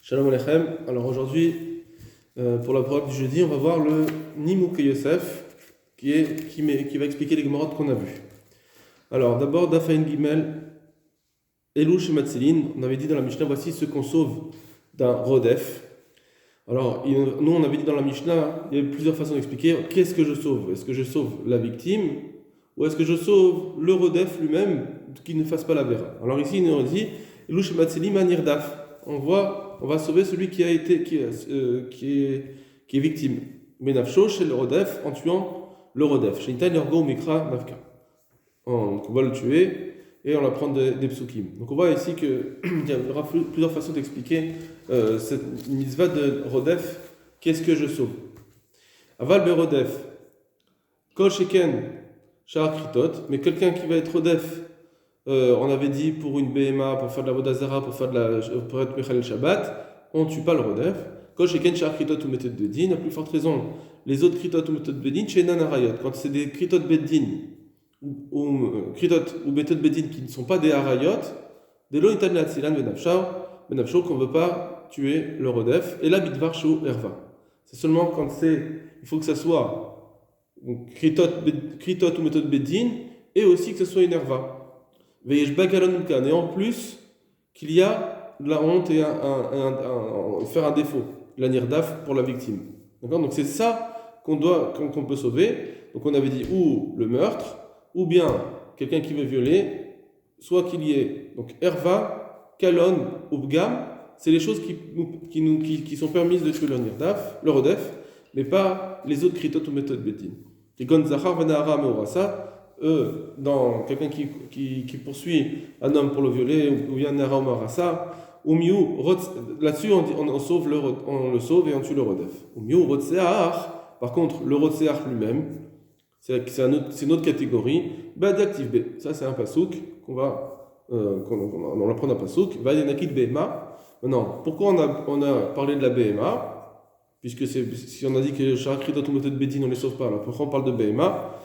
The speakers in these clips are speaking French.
Shalom Aleichem. Alors aujourd'hui, pour la parole du jeudi, on va voir le Nimuk Yosef qui va expliquer les Gemorot qu'on a vues. Alors d'abord, Dafaïn Gimel, Elouch et Matzilin, on avait dit dans la Mishnah, voici ceux qu'on sauve d'un Rodef. Alors nous on avait dit dans la Mishnah, il y a plusieurs façons d'expliquer, qu'est-ce que je sauve? Est-ce que je sauve la victime ou est-ce que je sauve le Rodef lui-même qui ne fasse pas la vera? Alors ici il nous dit, Elouch et Matzilin Manirdaf. On va sauver celui qui est victime. Benafsho chez le Rodef en tuant le Rodef. Chez Ital Yorgo Mikra Nafka. On va le tuer et on va prendre des psukim. Donc on voit ici qu'il y aura plusieurs façons d'expliquer cette mitzvah de Rodef. Qu'est-ce que je sauve? Aval be Rodef. Kol Sheken Shar Kritot. Mais quelqu'un qui va être Rodef. On avait dit pour une BMA, pour faire de la Vodazara, pour être Mechal Shabbat, on ne tue pas le Rodef. Kol Sheken Shar Kritot ou méthode Bedin, à plus forte raison, les autres Kritot ou méthode Bedin, chez Nanarayot, quand c'est des Kritot Bedin ou Kritot ou méthode Bedin qui ne sont pas des Harayot, des Lo Itan Latzilan Benafsho qu'on ne veut pas tuer le Rodef, et la Bidvar Shou Erva. C'est seulement quand il faut que ça soit Kritot ou méthode Bedin, et aussi que ce soit une Erva. Et en plus, qu'il y a de la honte et faire un défaut, la nirdaf pour la victime. D'accord? Donc c'est ça qu'on peut sauver. Donc on avait dit ou le meurtre, ou bien quelqu'un qui veut violer, soit qu'il y ait donc erva, kalon ou bgam, c'est les choses qui sont permises de tuer le nirdaf, le rodef, mais pas les autres kritot ou méthodes bédine. Et gon zachar venahara meorasa. Dans quelqu'un qui poursuit un homme pour le violer ou bien Nara ou Marasa, ou miu, là-dessus on le sauve et on tue le Rodef. Ou miu, Rotseach, par contre, le Rotseach lui-même, c'est une autre catégorie, Badiaktiv B. Ça c'est un pasouk on va prendre un pasouk, Vadenakit Behema. Maintenant, pourquoi on a parlé de la Behema? Puisque si on a dit que Shakri Dotumotet Bedin on ne les sauve pas, alors pourquoi on parle de Behema?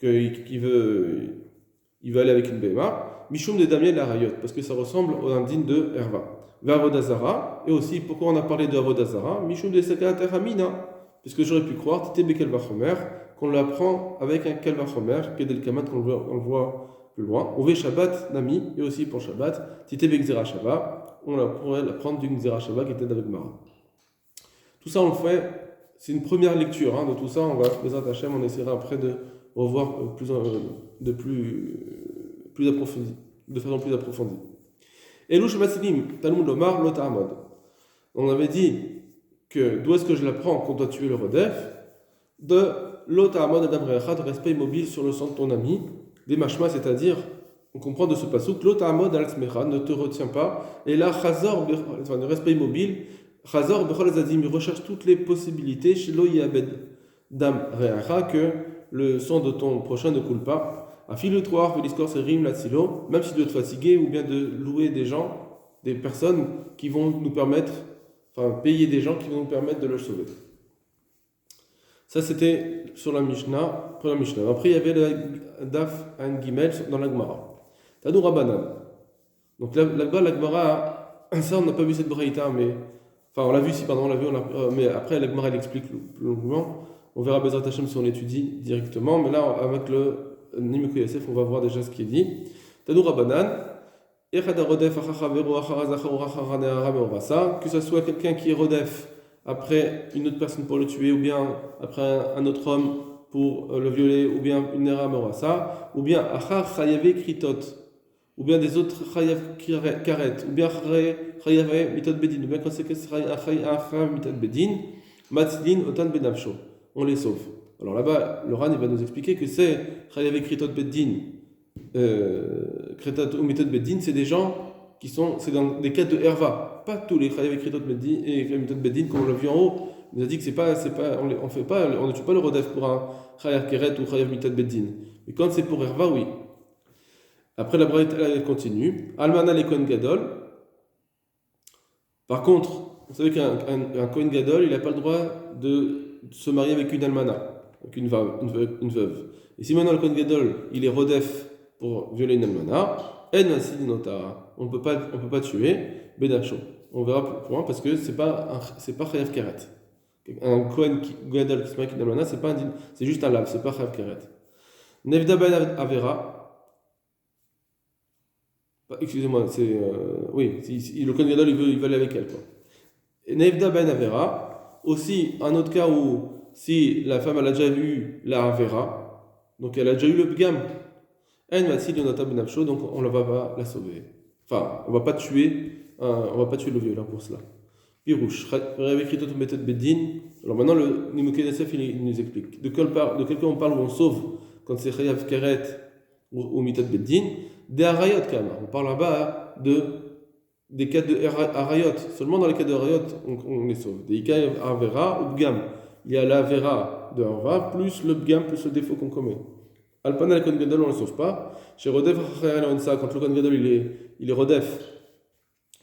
Il veut aller avec une Behema, Mishum de Damien la Rayot, parce que ça ressemble au indigne de Herva. Avodazara, et aussi pourquoi on a parlé de Avodazara, Mishum de Sekater Hamina, parce que j'aurais pu croire, Tite Bekelvachomer, qu'on l'apprend avec un Kelvachomer, Kedel Kamat, qu'on le voit plus loin. Ove Shabbat Nami, et aussi pour Shabbat, Tite Bekzera Shabbat, on pourrait l'apprendre d'une Xera Shabbat qui était avec Mara. Tout ça on le fait, c'est une première lecture de tout ça, on va, on essaiera après de revoir de façon plus approfondie. Elouch Masilim, Talmud Lomar, Lotamod. On avait dit que d'où est-ce que je l'apprends qu'on doit tuer le Rodef? De Lotamod et d'Amrecha, de respect immobile sur le sang de ton ami, des machmas, c'est-à-dire, on comprend de ce passouk, Lotamod al-Smecha, ne te retiens pas, et là, Chazor, le respect immobile, Chazor, Bechol Azadim, il recherche toutes les possibilités, chez Lo Yabed Dam Reacha, que le sang de ton prochain ne coule pas. À fil de troir, l'histoire c'est rim la silo, même si de te fatiguer ou bien de louer des gens, des personnes qui vont nous permettre, payer des gens qui vont nous permettre de le sauver. Ça c'était sur la Mishnah, pour la Mishnah. Après il y avait le Daf An Gimel dans la Gemara. Tadou Rabanan. Donc là-bas la Gemara, ça on n'a pas vu cette braïta, on l'a vu mais après la Gemara elle explique plus longuement. On verra Bezrat Hashem si on l'étudie directement, mais là, avec le Nimuk Yosef, on va voir déjà ce qui est dit. Tadou Rabanan, que ce soit quelqu'un qui est Rodef après une autre personne pour le tuer, ou bien après un autre homme pour le violer, ou bien une Nera Morasa, ou bien Achar Chayave Kritot, ou bien des autres Chayav Karet, ou bien Chayave Mitot Bedin, ou bien quand c'est que c'est Chayav Mitot Bedin, Matzlin Otan Benavsho. On les sauve. Alors là-bas, le Ran va nous expliquer que c'est Chayav Kritot Beddin, Kritot ou Mitot Beddin, c'est des gens c'est dans des cas de Herva. Pas tous les Chayav Kritot Beddin et Mitot Beddin, comme on l'a vu en haut. Il nous a dit que on ne tue pas le Rodef pour un Chayav Keret ou Chayav Mitot Beddin. Mais quand c'est pour Herva, oui. Après la braïta, elle continue. Almana le Kohen Gadol. Par contre, vous savez qu'un Kohen Gadol, il n'a pas le droit de se marier avec une almana, avec une veuve. Et si maintenant le Kohen Gadol, il est rodef pour violer une almana, on ne peut pas tuer, Bedacho. On verra plus loin parce que c'est pas Chayav Keret. Un Kohen Gadol qui se marie dans c'est pas c'est juste un lave, c'est pas Chayav Keret. Nevda Ben Avera, excusez-moi, c'est oui, si le Kohen Gadol il veut aller avec elle quoi. Et Nevda Ben Avera, aussi un autre cas où si la femme elle a déjà eu la Avera, donc elle a déjà eu le Bgam, elle va de Nota Ben Afsho, donc on ne va pas la sauver. Enfin, on va pas tuer le violeur pour cela. Pirouche, méthode Bedin. Alors maintenant, le Nimouké Nesef, il nous explique. De quel cas on parle où on sauve quand c'est Chayav Keret ou méthode Bedin? Des Arayot, quand même. On parle là-bas des cas de Arayot. Seulement dans les cas de Arayot, on les sauve. Des cas Avera ou Bgam. Il y a la Avera de Arva plus le Bgam plus le défaut qu'on commet. Alpana, le Kohen Gadol, on ne le sauve pas. Chez Rodef, quand le Kohen Gadol il est Rodef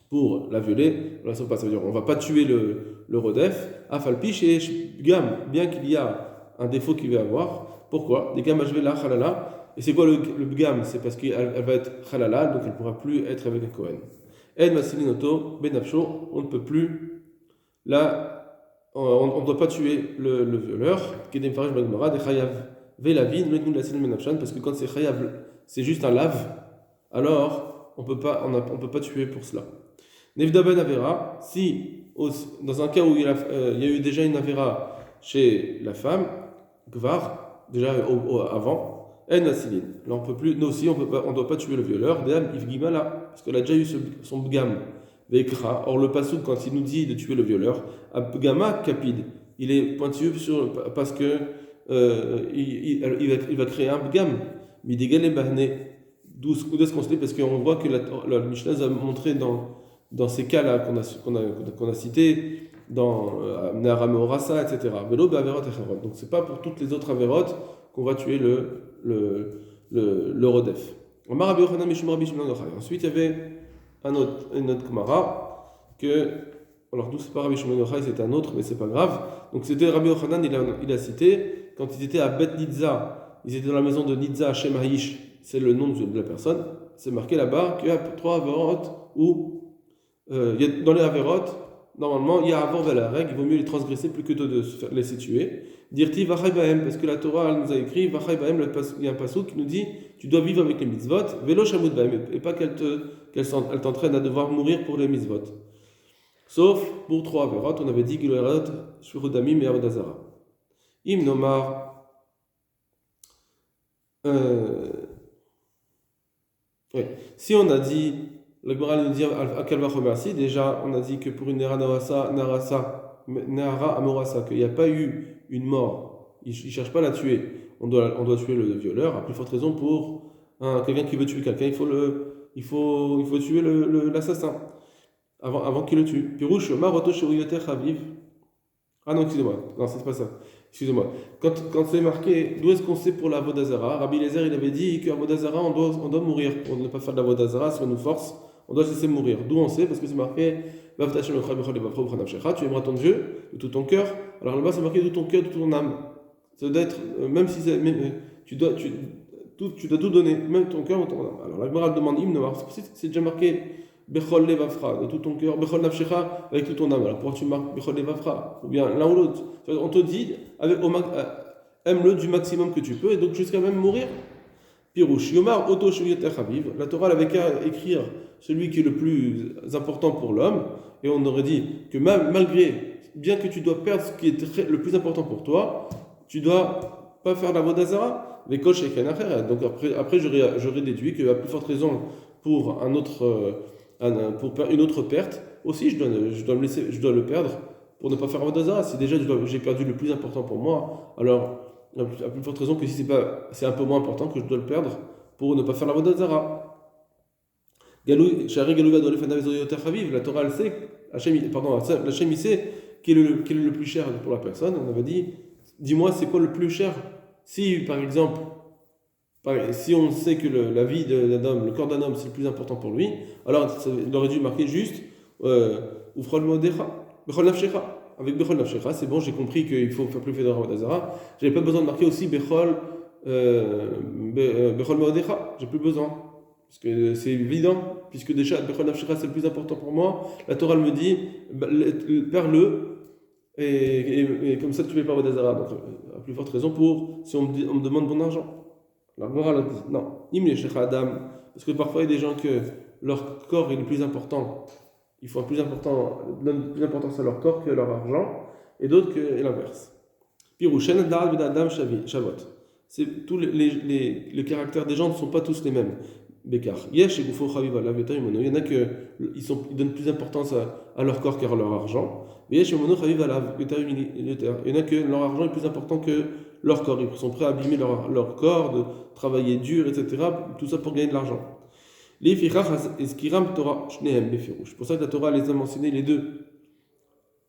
pour la violer, on ne la sauve pas. Ça veut dire on ne va pas tuer le Rodef, Afalpiche et Gam, bien qu'il y a un défaut qu'il va avoir. Pourquoi? Des Gam la Halala. Et c'est quoi le Gam? C'est parce qu'elle va être Halala, donc elle ne pourra plus être avec un Kohen. Ed Masilinoto, Benapcho, on ne peut plus. Là, on ne doit pas tuer le violeur. Kedem Farish Bagmara, des Chayav. Parce que quand c'est Chayav, c'est juste un lave, alors on peut pas tuer pour cela. Nevda Ben Avera, si dans un cas où il y a eu déjà une Avera chez la femme, Gvar, déjà avant, En Asilin. Là on peut plus, nous aussi on doit pas tuer le violeur, Deam Ivgimala, parce qu'elle a déjà eu son Bgam, Vekra. Or le Passouk, quand il nous dit de tuer le violeur, Abgama Kapid, il est pointilleux parce que il va créer un Bgam, Midigel et Bahne. D'où est-ce qu'on se dit? Parce qu'on voit que la Mishnah a montré dans ces cas-là qu'on a cités, dans Nahara Orasa, etc. Velo Be'averot Echerot. Donc c'est pas pour toutes les autres Averot qu'on va tuer le Rodef. Ensuite, il y avait une autre Gemara que. Alors, d'où c'est pas Rabbi Shimon Yochai, c'est un autre, mais c'est pas grave. Donc, c'était Rabbi Yochanan, il a cité, quand ils étaient à Bet Nitza, ils étaient dans la maison de Nitza à Shem Haïsh, c'est le nom de la personne, c'est marqué là-bas qu'il y a 3 Averot où, dans les Averot, normalement, il y a avant la règle, il vaut mieux les transgresser plus que de se laisser tuer. Dirti Vachai Bahem, parce que la Torah elle nous a écrit, Vachai Bahem, il y a un passage qui nous dit, tu dois vivre avec les mitzvot, Velo Shamud Bahem, et pas qu'elle t'entraîne à devoir mourir pour les mitzvot. Sauf pour 3 Averot, on avait dit qu'il y aurait Shurudamim et Avodazara. Im Nomar. Si on a dit, le Gemara nous dit à quel remercie, déjà on a dit que pour une Nahara Amorasa, qu'il n'y a pas eu une mort, il ne cherche pas à la tuer, on doit tuer le violeur, à plus forte raison pour quelqu'un qui veut tuer quelqu'un, il faut tuer l'assassin. Avant qu'il le tue. Pirouche, Maroto Shuriyoter Chaviv. Ah non, excusez-moi. Non, c'est pas ça. Excusez-moi. Quand c'est marqué, d'où est-ce qu'on sait pour la Vodazara? Rabbi Lézer, il avait dit qu'à Vodazara, on doit mourir. Pour ne pas faire de la Vodazara, si on nous force, on doit se laisser mourir. D'où on sait? Parce que c'est marqué, tu aimeras ton Dieu de tout ton cœur. Alors là-bas, c'est marqué de tout ton cœur, de toute ton âme. Ça doit être, même si tu dois tout donner, même ton cœur ou ton âme. Alors la Gemara demande, c'est déjà marqué. Bechol levavra, de tout ton cœur, Bechol nafshecha, avec tout ton âme. Alors pourquoi tu marques Bechol levavra? Ou bien l'un ou l'autre. On te dit, aime-le du maximum que tu peux, et donc jusqu'à même mourir. Pirouche, Yomar, Oto Shuriyoter Chaviv. La Torah avait qu'à écrire celui qui est le plus important pour l'homme, et on aurait dit que malgré, bien que tu dois perdre ce qui est le plus important pour toi, tu dois pas faire la Vodazara, les coches et Kenacher. Donc après j'aurais déduit qu'à plus forte raison pour pour une autre perte, aussi je dois le perdre pour ne pas faire Vodazara. Si déjà j'ai perdu le plus important pour moi, alors à plus forte raison que si c'est un peu moins important que je dois le perdre pour ne pas faire la Vodazara. La Torah elle sait, Hachem il sait quel est le plus cher pour la personne. On avait dit, dis-moi c'est quoi le plus cher. Si par exemple, si on sait que la vie d'un homme, le corps d'un homme c'est le plus important pour lui, alors il aurait dû marquer juste Ufrol Modecha, Bechol Nafshecha. Avec Bechol Nafshecha, c'est bon, j'ai compris qu'il faut faire plus Fedora Vodazara. J'avais pas besoin de marquer aussi Bechol Modecha, j'ai plus besoin. Parce que c'est évident, puisque déjà, Bechol Nafshecha, c'est le plus important pour moi. La Torah elle me dit, perds-le, et comme ça tu ne payes pas Vodazara. Donc, à plus forte raison pour, si on me demande mon argent. La morale a dit, non, Imle Shecha Adam, parce que parfois il y a des gens que leur corps est le plus important. Ils font donnent plus d'importance à leur corps que leur argent, et d'autres que l'inverse. Pirushen Da'al Bedadam Shavot. Tous les caractères des gens ne sont pas tous les mêmes. Bekar. Yesh et Gufo Chaviva Laveta Imono. Il y en a ils donnent plus d'importance à leur corps qu'à leur argent. Yesh et Mono Chaviva Laveta Imono. Il y en a que leur argent est plus important que leur corps. Ils sont prêts à abîmer leur corps, de travailler dur, etc. Tout ça pour gagner de l'argent. Les Fichach Eskiram Torah Shnehem Befirouch. C'est pour ça que la Torah les a mentionnés les deux.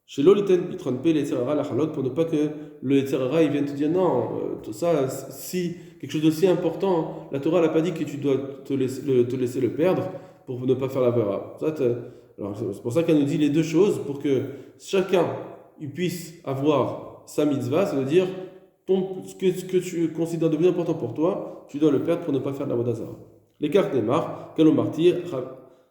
Chez l'oliten pitron pe l'etzerara la halot, pour ne pas que le etzerara il vienne te dire non, tout ça, si quelque chose d'aussi important, la Torah n'a pas dit que tu dois te laisser le perdre pour ne pas faire la vera. Alors c'est pour ça qu'elle nous dit les deux choses, pour que chacun il puisse avoir sa mitzvah, ça veut dire ce que tu considères de plus important pour toi, tu dois le perdre pour ne pas faire de la vodazara. L'écart des mar, kalomar,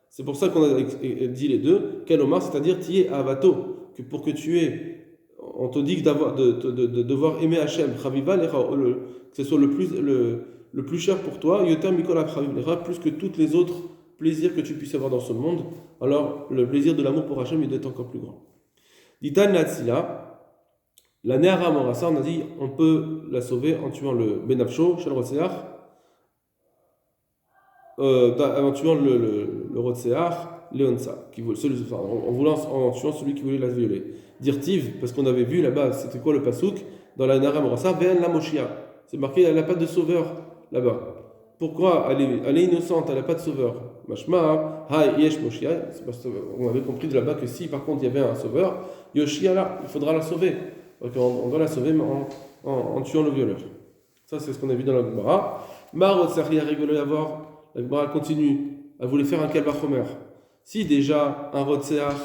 c'est pour ça qu'on a dit les deux, kalomar, c'est-à-dire tiye avato. Que pour que tu aies, on te dit de devoir aimer Hachem, que ce soit le plus cher pour toi, plus que tous les autres plaisirs que tu puisses avoir dans ce monde, alors le plaisir de l'amour pour Hachem il doit être encore plus grand. Ditan Latsila, la Nehara Morasa, on a dit on peut la sauver en tuant le Benafsho, Shel Rotseach, en tuant le Rotseach, Léonsa, en tuant celui qui voulait la violer. Dirtiv, parce qu'on avait vu là-bas, c'était quoi le pasouk dans la Nara Morasa, Ve'en la Moshia. C'est marqué, elle n'a pas de sauveur là-bas. Pourquoi elle est innocente, elle n'a pas de sauveur. Mashma, ha yesh Moshia. C'est parce qu'on avait compris de là-bas que si par contre il y avait un sauveur, Yoshia là, il faudra la sauver. Donc on doit la sauver en tuant le violeur. Ça c'est ce qu'on a vu dans la Gemara. Marot Saria rigolo à voir. La Gemara continue. Elle voulait faire un Kalvachomer. Si déjà un Rotseach,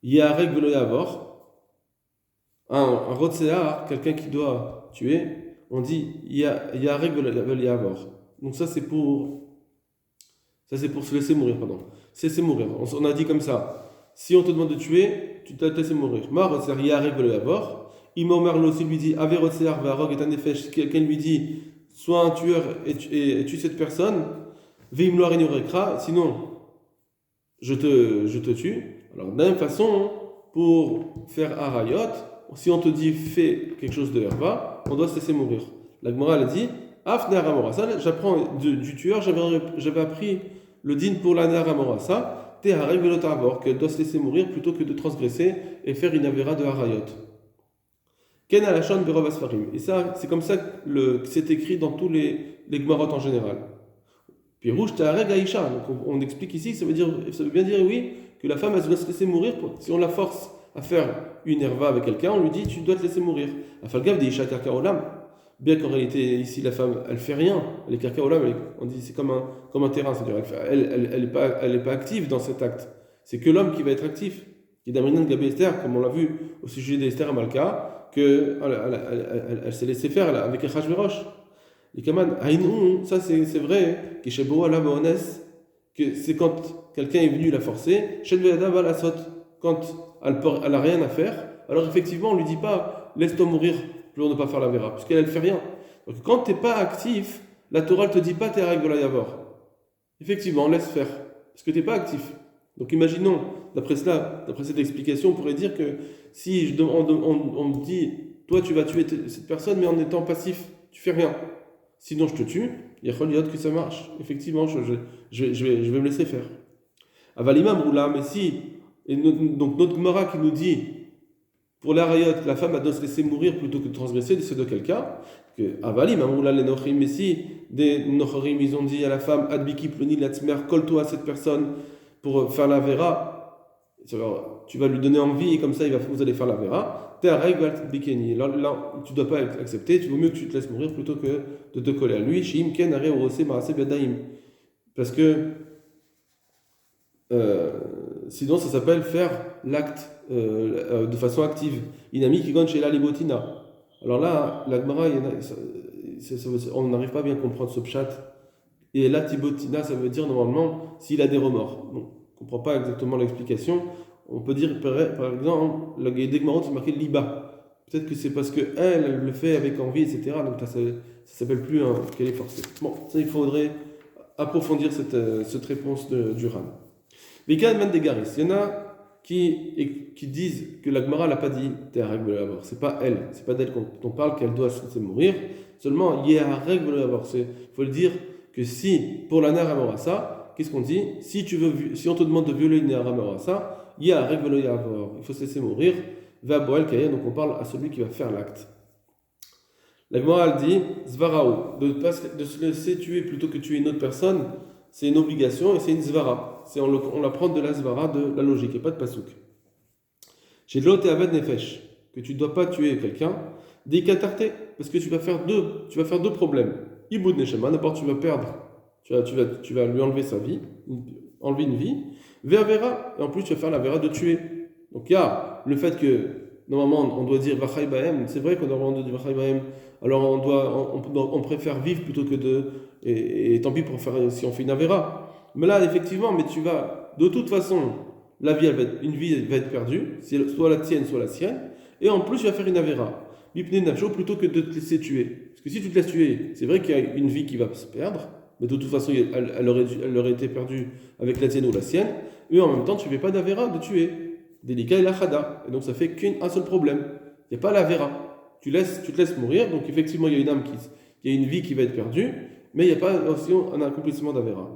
il y a un règle de un Rotseach, quelqu'un qui doit tuer, on dit il y a un règle de avoir. Donc ça c'est pour se laisser mourir, pardon. Se laisser mourir. On a dit comme ça. Si on te demande de tuer, tu te laisses mourir. Ma Rotseach, il y a un règle de avoir. Imam aussi lui dit Ave Rotseach va rog est un effet. Quelqu'un lui dit sois un tueur et tue cette personne, sinon je te tue. Alors de la même façon, pour faire harayot, si on te dit fais quelque chose de herva, on doit se laisser mourir. La Gemara a dit Afner Amorasa, j'apprends du tueur, j'avais appris le din pour la Ner Amorasa, Teharek Velotavor, qu'elle doit se laisser mourir plutôt que de transgresser et faire une avera de harayot. Ken alachon berov asfarim. Et ça, c'est comme ça que c'est écrit dans tous les Gemarot en général. Puis rouge ta'areg aïcha. Donc on explique ici, ça veut bien dire oui que la femme elle doit se laisser mourir. Si on la force à faire une herva avec quelqu'un, on lui dit tu dois te laisser mourir. Afalgav de isha karka olam. Bien qu'en réalité ici la femme elle fait rien, elle est karka olam. On dit c'est comme un terrain, c'est-à-dire elle est pas active dans cet acte. C'est que l'homme qui va être actif. Qui d'Amrinan Gabé Esther, comme on l'a vu au sujet d'Esther à Malka, qu'elle s'est laissée faire avec Achashverosh. Les Kaman, ça c'est vrai, que c'est quand quelqu'un est venu la forcer, quand elle n'a rien à faire, alors effectivement on ne lui dit pas laisse-toi mourir pour ne pas faire la vera, puisqu'elle ne fait rien. Donc quand tu n'es pas actif, la Torah ne te dit pas tes règles la yavor. Effectivement, laisse faire, parce que tu n'es pas actif. Donc imaginons, d'après cette explication, on pourrait dire que si on me dit, toi tu vas tuer cette personne, mais en étant passif, tu fais rien. Sinon je te tue, il y a que ça marche. Effectivement, je vais me laisser faire. Avalimam roula, mais si, donc notre Gemara qui nous dit, pour la rayot, la femme doit se laisser mourir plutôt que de transgresser, c'est de quel cas que Avalimam roula les nochrim, mais si des nochrim ils ont dit à la femme, Adbiki ploni latzmer, colle-toi à cette personne, pour faire la vera, alors, tu vas lui donner envie et comme ça vous allez faire la vera. T'es à règle bikini. Là, tu ne dois pas accepter, tu vaut mieux que tu te laisses mourir plutôt que de te coller à lui. Shim ken are orose maase biadaim. Parce que sinon ça s'appelle faire l'acte de façon active. Inami qui gonne chez la libotina. Alors là, la Gemara, on n'arrive pas à bien comprendre ce pshat. Et là, Tibotina, ça veut dire normalement s'il a des remords. Bon, on ne comprend pas exactement l'explication. On peut dire, par exemple, la Guédé-Gmarot, c'est marqué Liba. Peut-être que c'est parce qu'elle le fait avec envie, etc. Donc là, ça ne s'appelle plus qu'elle est forcée. Bon, ça, il faudrait approfondir cette réponse du Ran. Mais il y en a qui disent que la Gemara n'a pas dit t'es à règle d'abord. C'est pas d'elle qu'on parle qu'elle doit se laisser mourir. Seulement, il y a à règle d'abord. Il faut le dire que si, pour la Nara Morassa, qu'est-ce qu'on dit? Si on te demande de violer une Nara Morassa, il y a à règle d'abord. Il faut se laisser mourir. Va Boel Kaya, donc on parle à celui qui va faire l'acte. La Gemara dit Zvarao, de se laisser tuer plutôt que tuer une autre personne, c'est une obligation et c'est une Zvara. On l'apprend de la Zvara, de la logique, et pas de Pasouk. Chez Lot et Aved Nefesh, que tu ne dois pas tuer quelqu'un, des Katarte, parce que tu vas faire deux problèmes. Iboud Neshama, d'abord tu vas perdre, tu vas lui enlever sa vie, enlever une vie. Ververa, et en plus tu vas faire la vera de tuer. Donc il y a le fait que normalement on doit dire Vachai Bahem, c'est vrai qu'on doit dire Vachai Bahem, alors on préfère vivre plutôt que et tant pis si on fait une avera. Mais là effectivement, mais tu vas, de toute façon, une vie va être perdue, soit la tienne, soit la sienne, et en plus tu vas faire une avera. Bipne Nacho plutôt que de te laisser tuer. Parce que si tu te laisses tuer, c'est vrai qu'il y a une vie qui va se perdre, mais de toute façon elle aurait été perdue avec la tienne ou la sienne, et en même temps tu ne fais pas d'avera de tuer. Délicat et la chada. Et donc ça fait qu'un seul problème. Il n'y a pas la vera. Tu te laisses mourir, donc effectivement il y a une âme il y a une vie qui va être perdue, mais il n'y a pas aussi un accomplissement d'avera.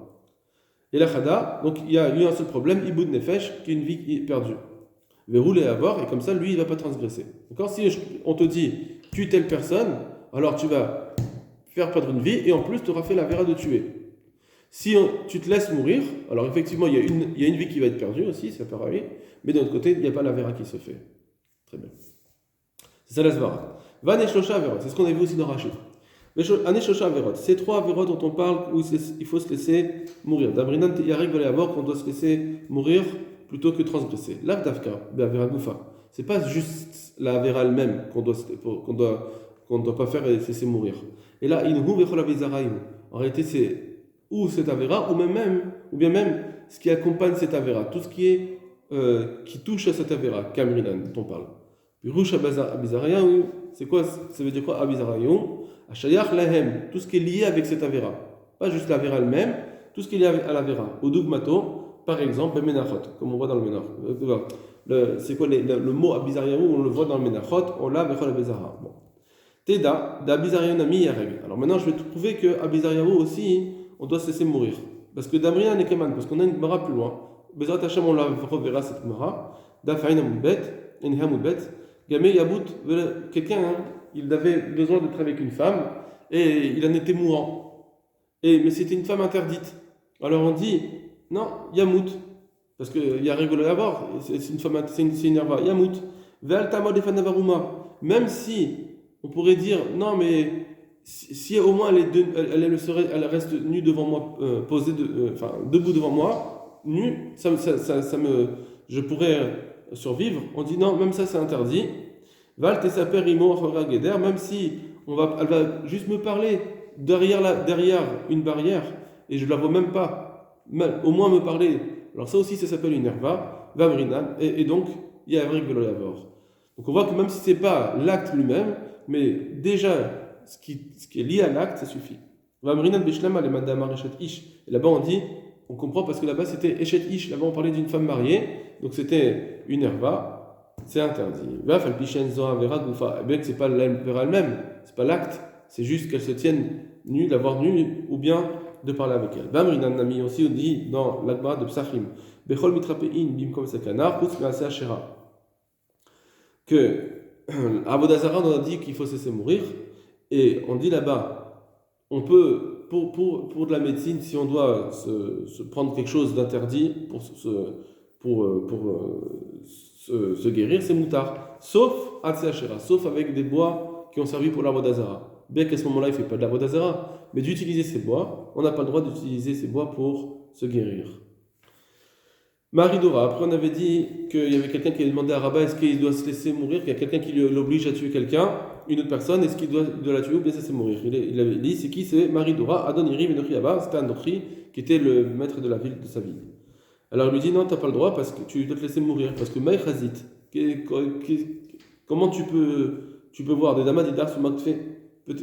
Et la chada, donc il y a eu un seul problème, iboud nefesh, qui est une vie qui est perdue. Verroul et avoir, et comme ça lui il ne va pas transgresser. D'accord? Si on te dit tue telle personne, alors tu vas faire perdre une vie et en plus tu auras fait la vera de tuer. Si tu te laisses mourir, alors effectivement, il y a une vie qui va être perdue aussi, ça peut arriver, mais d'un autre côté, il n'y a pas la vera qui se fait. Très bien. C'est ça la svara. Van et Shlosha Averot, c'est ce qu'on a vu aussi dans Rachid. An Shlosha Averot, ces trois Averot dont on parle où il faut se laisser mourir. D'abrinan Yarek va avoir qu'on doit se laisser mourir plutôt que transgresser. L'av d'Afka, Avera Goufa. C'est pas juste la Avera elle-même qu'on doit pas faire et se laisser mourir. Et là, Inhu Vechol Avizaraim. En réalité, c'est ou cette Avera, ou bien même ce qui accompagne cette Avera, tout ce qui touche à cette Avera, Kamrinan, dont on parle. Puis Rouch Abizarayahu, c'est quoi? Ça veut dire quoi Abizarayahu? Ashayach Lahem, tout ce qui est lié avec cette Avera. Pas juste l'Avera elle-même, tout ce qui est lié à l'Avera. Au Dugmato, par exemple, Menachot, comme on voit dans le Menachot. C'est quoi le mot Abizarayahu? On le voit dans le Menachot, on l'a Vechol Abizara. Bon. Teda, d'Abizarayahu Nami Yareg. Alors maintenant, je vais te prouver que Abizarayahu aussi, on doit se laisser mourir. Parce que Damrian et Keman, parce qu'on a une Gemara plus loin. Bezrat Hashem, on la reverra cette Gemara. Dafain Amoudbet, Enhamoudbet, Gamé Yabout, quelqu'un, il avait besoin d'être avec une femme, et il en était mourant. Mais c'était une femme interdite. Alors on dit, non, Yamout, parce qu'il y a rigolo à voir, c'est une femme, c'est une herva, Yamout. Ve'altama defanavaruma, même si on pourrait dire, non mais si au moins elle reste nue devant moi, posée, debout devant moi, nue, je pourrais survivre. On dit non, même ça c'est interdit. Val tesaper imo geder, même si elle va juste me parler derrière une barrière et je ne la vois même pas, au moins me parler. Alors ça aussi ça s'appelle une herva, vamrinan, et donc il y a avrik velo yavor. Donc on voit que même si c'est pas l'acte lui-même, mais déjà ce qui est lié à l'acte, ça suffit. Et là-bas on comprend parce que là-bas c'était Eshet Ish, là-bas on parlait d'une femme mariée, donc c'était une herva, c'est interdit. Et bien que c'est pas l'herva elle-même, c'est pas l'acte, c'est juste qu'elle se tienne nue, d'avoir nue, ou bien de parler avec elle. Vamrinan Nami aussi on dit dans l'Agma de Psachim, Bechol mitrapein bimkom sekanar, chutz me'aseh ashera. Que Avodazara nous a dit qu'il faut se laisser mourir, et on dit là-bas, on peut, pour de la médecine, si on doit se prendre quelque chose d'interdit pour se guérir, c'est moutard. Sauf Atzéachera, sauf avec des bois qui ont servi pour l'Avodazara. Bien qu'à ce moment-là, il ne fait pas de l'Avodazara, mais d'utiliser ces bois, on n'a pas le droit d'utiliser ces bois pour se guérir. Maridora, après on avait dit qu'il y avait quelqu'un qui avait demandé à Rabat est-ce qu'il doit se laisser mourir, qu'il y a quelqu'un qui l'oblige à tuer quelqu'un, une autre personne, est-ce qu'il doit la tuer ou bien ça c'est mourir. Il avait dit c'est qui? C'est Maridora, Adon Iri Ben Nochi Abba, c'était un Nochi qui était le maître de la ville, de sa ville. Alors il lui dit non, t'as pas le droit parce que tu dois te laisser mourir, parce que Maïchazit, comment tu peux voir des damadidar sur Makfé?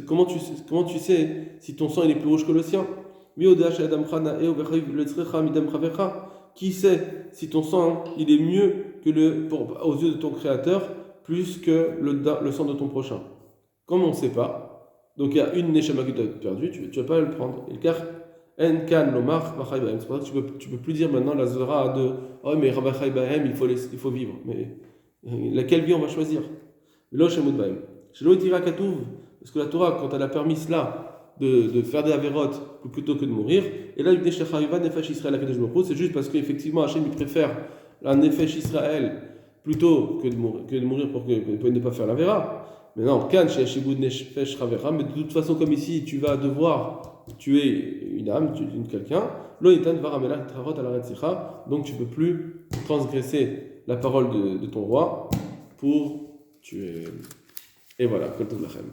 Comment tu sais si ton sang il est plus rouge que le sien? Qui sait si ton sang il est mieux que aux yeux de ton créateur plus que le sang de ton prochain? Comme on ne sait pas, donc il y a une neshama que tu as perdue, tu ne vas pas le prendre. En kan lomar vachai bahem. C'est pour ça que tu peux plus dire maintenant la zora de oh mais vachai bahem il faut vivre. Mais laquelle vie on va choisir? Lo shemut bahem. Shelo itira katouv. Parce que la Torah quand elle a permis cela de faire des avérotes plutôt que de mourir. Et là, c'est juste parce qu'effectivement, Hachem il préfère un nefesh Israël plutôt que de mourir pour ne pas faire l'avéra. Mais non, kan sheshibud nefesh ravera. Mais de toute façon, comme ici, tu vas devoir tuer une âme, quelqu'un. Lo nitan varamela travot ala retzicha. Donc tu peux plus transgresser la parole de ton roi pour tuer. Et voilà, kol tov lachem.